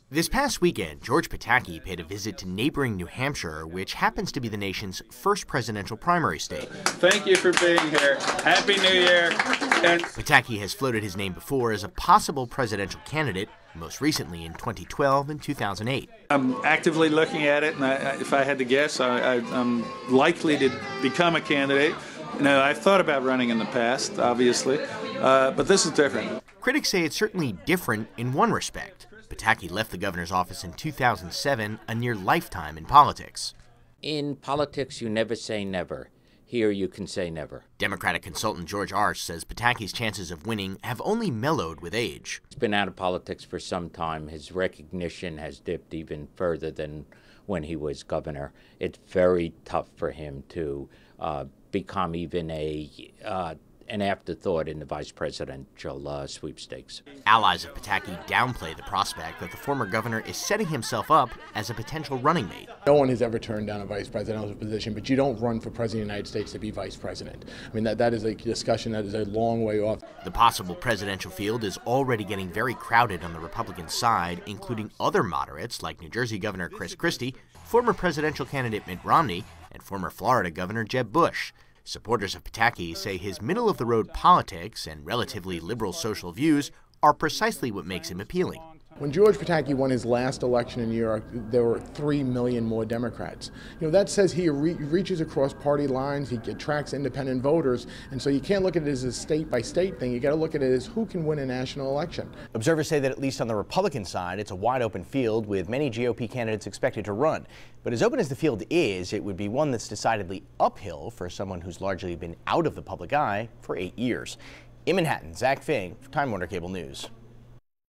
This past weekend, George Pataki paid a visit to neighboring New Hampshire, which happens to be the nation's first presidential primary state. Thank you for being here. Happy New Year. Pataki has floated his name before as a possible presidential candidate, most recently in 2012 and 2008. I'm actively looking at it, and if I had to guess, I'm likely to become a candidate. You know, I've thought about running in the past, obviously, but this is different. Critics say it's certainly different in one respect. Pataki left the governor's office in 2007, a near lifetime in politics. In politics, you never say never. Here, you can say never. Democratic consultant George Arzt says Pataki's chances of winning have only mellowed with age. He's been out of politics for some time. His recognition has dipped even further than when he was governor. It's very tough for him to become even an afterthought in the vice presidential sweepstakes. Allies of Pataki downplay the prospect that the former governor is setting himself up as a potential running mate. No one has ever turned down a vice presidential position, but you don't run for president of the United States to be vice president. I mean, that is a discussion that is a long way off. The possible presidential field is already getting very crowded on the Republican side, including other moderates like New Jersey Governor Chris Christie, former presidential candidate Mitt Romney, and former Florida Governor Jeb Bush. Supporters of Pataki say his middle-of-the-road politics and relatively liberal social views are precisely what makes him appealing. When George Pataki won his last election in New York, there were 3 million more Democrats. You know, that says he reaches across party lines, he attracts independent voters, and so you can't look at it as a state-by-state thing. You got to look at it as who can win a national election. Observers say that at least on the Republican side, it's a wide-open field with many GOP candidates expected to run. But as open as the field is, it would be one that's decidedly uphill for someone who's largely been out of the public eye for 8 years. In Manhattan, Zack, Fink, Time Warner Cable News.